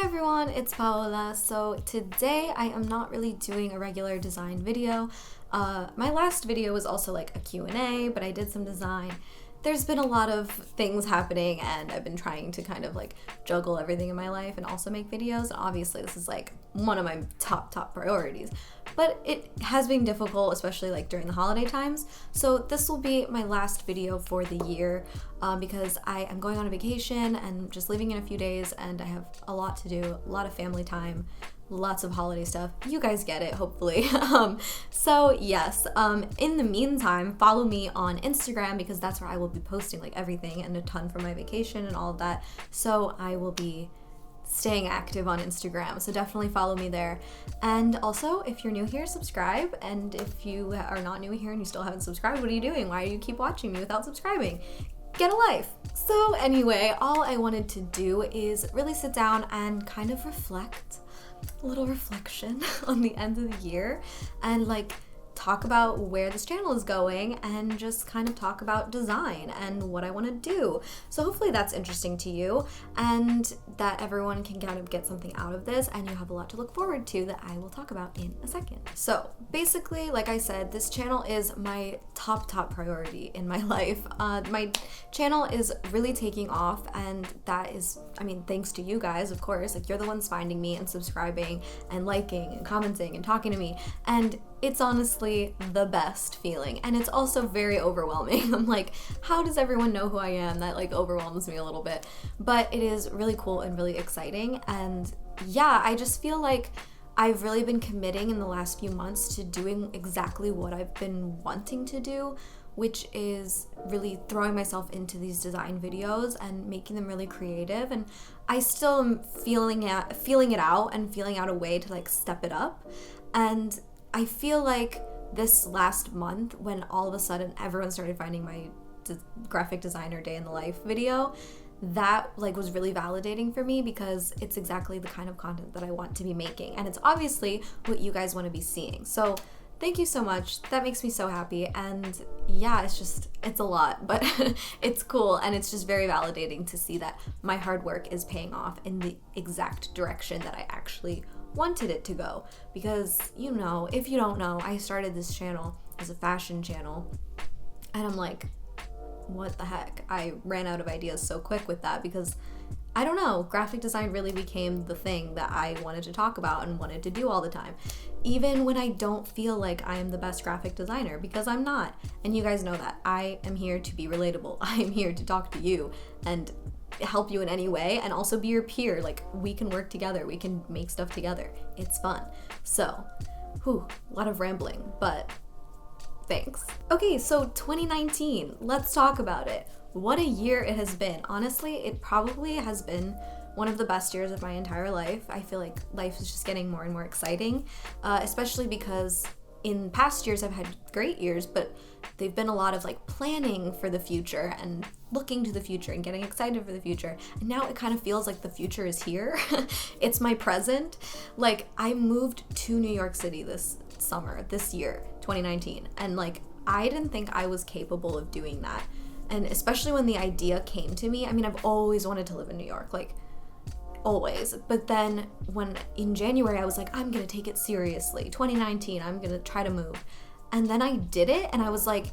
Hi everyone, it's Paola. So today I am not really doing a regular design video. My last video was also like a Q&A, but I did some design. There's been a lot of things happening and I've been trying to kind of like juggle everything in my life and also make videos. And obviously this is like one of my top priorities, but it has been difficult, especially like during the holiday times. So this will be my last video for the year because I am going on a vacation and just leaving in a few days, and I have a lot to do, a lot of family time, lots of holiday stuff. You guys get it, hopefully. So yes, in the meantime, follow me on Instagram because that's where I will be posting like everything and a ton from my vacation and all of that. So I will be staying active on Instagram, so definitely follow me there. And also, if you're new here, subscribe. And if you are not new here and you still haven't subscribed, what are you doing? Why do you keep watching me without subscribing? Get a life. So anyway, all I wanted to do is really sit down and kind of reflect, a little reflection on the end of the year, and like talk about where this channel is going and just kind of talk about design and what I want to do. So hopefully that's interesting to you and that everyone can kind of get something out of this, and you have a lot to look forward to that I will talk about in a second. So basically, like I said, this channel is my top priority in my life. My channel is really taking off, and that is, I mean, thanks to you guys, of course. Like, you're the ones finding me and subscribing and liking and commenting and talking to me, and it's honestly the best feeling. And it's also very overwhelming. I'm like, how does everyone know who I am? That like overwhelms me a little bit, but it is really cool and really exciting. And yeah, I just feel like I've really been committing in the last few months to doing exactly what I've been wanting to do, which is really throwing myself into these design videos and making them really creative. And I still am feeling it out and feeling out a way to like step it up. And I feel like this last month, when all of a sudden everyone started finding my graphic designer day in the life video, that like was really validating for me because it's exactly the kind of content that I want to be making, and it's obviously what you guys want to be seeing. So thank you so much. That makes me so happy. And yeah, it's a lot, but it's cool, and it's just very validating to see that my hard work is paying off in the exact direction that I actually wanted it to go. Because, you know, if you don't know, I started this channel as a fashion channel, and I'm like, what the heck? I ran out of ideas so quick with that because, I don't know, graphic design really became the thing that I wanted to talk about and wanted to do all the time, even when I don't feel like I am the best graphic designer, because I'm not. And you guys know that. I am here to be relatable. I am here to talk to you and help you in any way, and also be your peer. Like, we can work together, we can make stuff together. It's fun. So, a lot of rambling, but thanks. Okay, so 2019, let's talk about it. What a year it has been. Honestly, it probably has been one of the best years of my entire life. I feel like life is just getting more and more exciting, especially because in past years I've had great years, but they've been a lot of like planning for the future and looking to the future and getting excited for the future. And now it kind of feels like the future is here. It's my present. Like, I moved to New York City this year, 2019. And like, I didn't think I was capable of doing that. And especially when the idea came to me, I mean, I've always wanted to live in New York, like always. But then when in January I was like, I'm gonna take it seriously. 2019, I'm gonna try to move. And then I did it, and I was like,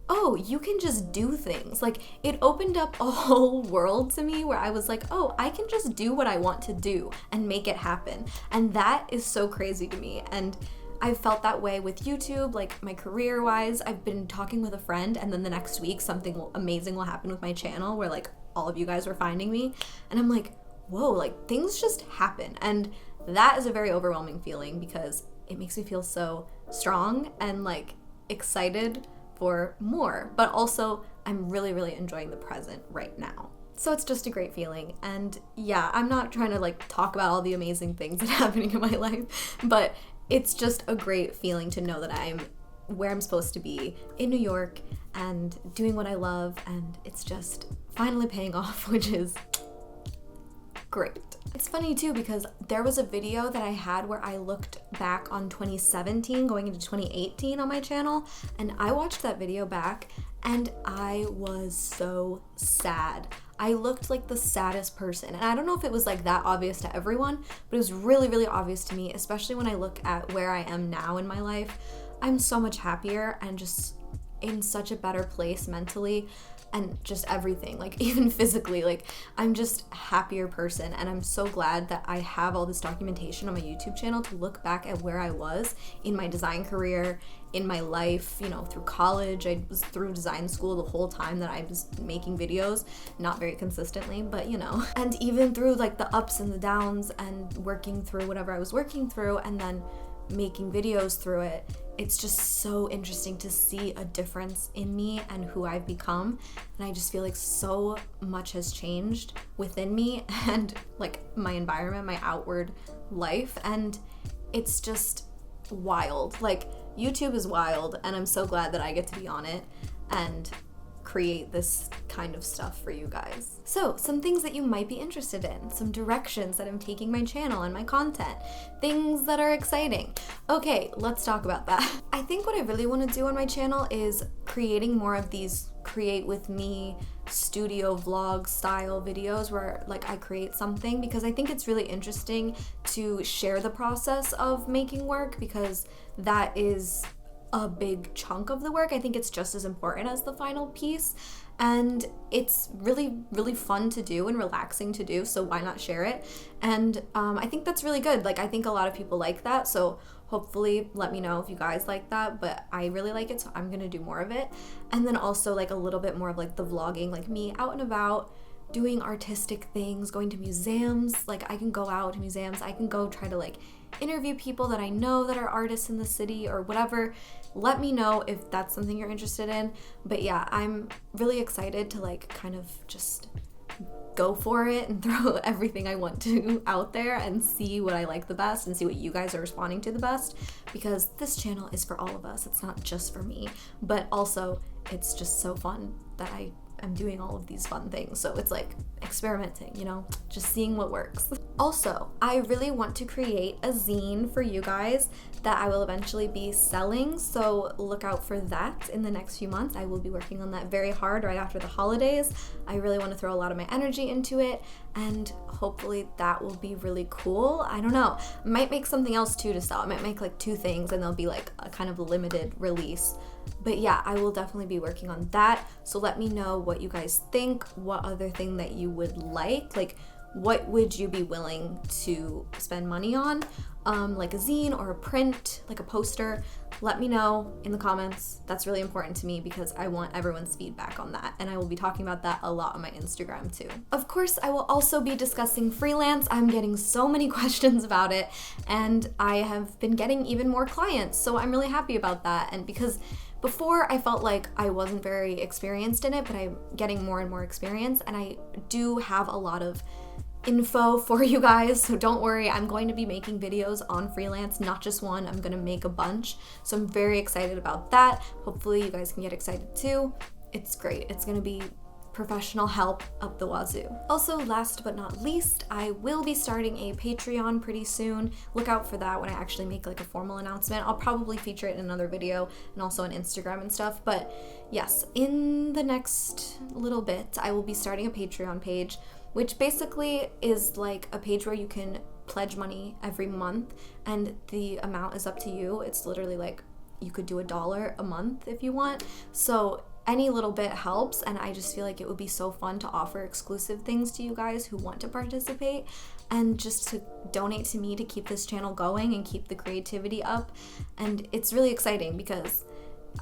oh, you can just do things. Like, it opened up a whole world to me where I was like, oh, I can just do what I want to do and make it happen. And that is so crazy to me. And I've felt that way with YouTube, like my career-wise. I've been talking with a friend, and then the next week something amazing will happen with my channel where like all of you guys were finding me. And I'm like, whoa, like things just happen. And that is a very overwhelming feeling because it makes me feel so strong and like excited for more, but also I'm really enjoying the present right now. So it's just a great feeling. And yeah, I'm not trying to like talk about all the amazing things that are happening in my life, but it's just a great feeling to know that I'm where I'm supposed to be in New York and doing what I love, and it's just finally paying off, which is great. It's funny too because there was a video that I had where I looked back on 2017 going into 2018 on my channel, and I watched that video back and I was so sad. I looked like the saddest person. And I don't know if it was like that obvious to everyone, but it was really, really obvious to me, especially when I look at where I am now in my life. I'm so much happier and just in such a better place mentally and just everything, like even physically. Like I'm just a happier person, and I'm so glad that I have all this documentation on my YouTube channel to look back at where I was in my design career, in my life, you know, through college. I was through design school the whole time that I was making videos, not very consistently, but you know, and even through like the ups and the downs and working through whatever I was working through and then making videos through it. It's just so interesting to see a difference in me and who I've become. And I just feel like so much has changed within me and like my environment, my outward life. And it's just wild. Like YouTube is wild, and I'm so glad that I get to be on it and create this kind of stuff for you guys. So some things that you might be interested in, some directions that I'm taking my channel and my content, things that are exciting. Okay, let's talk about that. I think what I really want to do on my channel is creating more of these create with me studio vlog style videos where like I create something, because I think it's really interesting to share the process of making work, because that is a big chunk of the work. I think it's just as important as the final piece, and it's really, really fun to do and relaxing to do, so why not share it? And I think that's really good. Like I think a lot of people like that, so hopefully let me know if you guys like that, but I really like it, so I'm gonna do more of it. And then also like a little bit more of like the vlogging, like me out and about doing artistic things, going to museums. Like I can go out to museums, I can go try to like interview people that I know that are artists in the city or whatever. Let me know if that's something you're interested in. But yeah, I'm really excited to like kind of just go for it and throw everything I want to out there and see what I like the best and see what you guys are responding to the best, because this channel is for all of us. It's not just for me, but also it's just so fun that I'm doing all of these fun things. So it's like experimenting, you know, just seeing what works. Also, I really want to create a zine for you guys that I will eventually be selling, so look out for that in the next few months. I will be working on that very hard right after the holidays. I really want to throw a lot of my energy into it, and hopefully that will be really cool. I don't know, I might make something else too to sell. I might make like 2 things and they'll be like a kind of limited release. But yeah, I will definitely be working on that. So let me know what you guys think, what other thing that you would like what would you be willing to spend money on? Like a zine or a print, like a poster. Let me know in the comments. That's really important to me because I want everyone's feedback on that, and I will be talking about that a lot on my Instagram too. Of course, I will also be discussing freelance. I'm getting so many questions about it, and I have been getting even more clients, so I'm really happy about that. And because before I felt like I wasn't very experienced in it, but I'm getting more and more experience, and I do have a lot of info for you guys, so don't worry. I'm going to be making videos on freelance, not just one. I'm gonna make a bunch, so I'm very excited about that. Hopefully you guys can get excited too. It's great. It's gonna be professional help up the wazoo. Also, last but not least, I will be starting a Patreon pretty soon. Look out for that when I actually make like a formal announcement. I'll probably feature it in another video and also on Instagram and stuff. But yes, in the next little bit, I will be starting a Patreon page, which basically is like a page where you can pledge money every month, and the amount is up to you. It's literally like you could do $1 a month if you want. So any little bit helps, and I just feel like it would be so fun to offer exclusive things to you guys who want to participate, and just to donate to me to keep this channel going and keep the creativity up. And it's really exciting because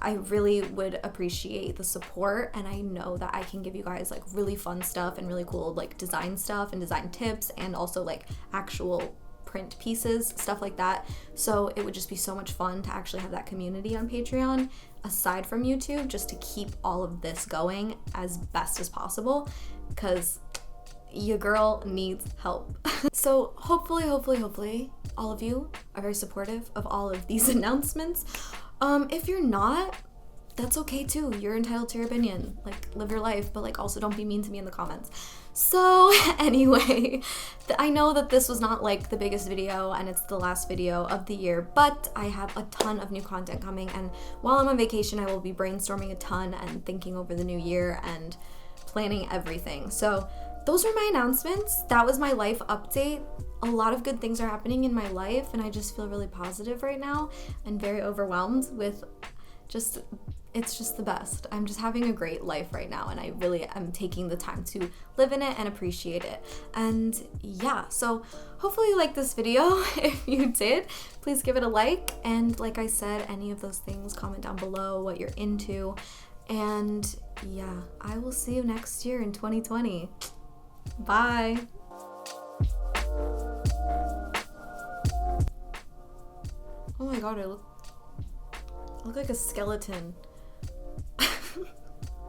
I really would appreciate the support, and I know that I can give you guys like really fun stuff and really cool like design stuff and design tips, and also like actual print pieces, stuff like that. So it would just be so much fun to actually have that community on Patreon aside from YouTube, just to keep all of this going as best as possible, because your girl needs help. So hopefully all of you are very supportive of all of these announcements. If you're not, that's okay too. You're entitled to your opinion. Like, live your life, but like also don't be mean to me in the comments. So anyway, I know that this was not like the biggest video, and it's the last video of the year, but I have a ton of new content coming, and while I'm on vacation, I will be brainstorming a ton and thinking over the new year and planning everything. So those are my announcements. That was my life update. A lot of good things are happening in my life, and I just feel really positive right now and very overwhelmed with it's just the best. I'm just having a great life right now, and I really am taking the time to live in it and appreciate it. And yeah, so hopefully you liked this video. If you did, please give it a like. And like I said, any of those things, comment down below what you're into. And yeah, I will see you next year in 2020. Bye. Oh my god, I look like a skeleton.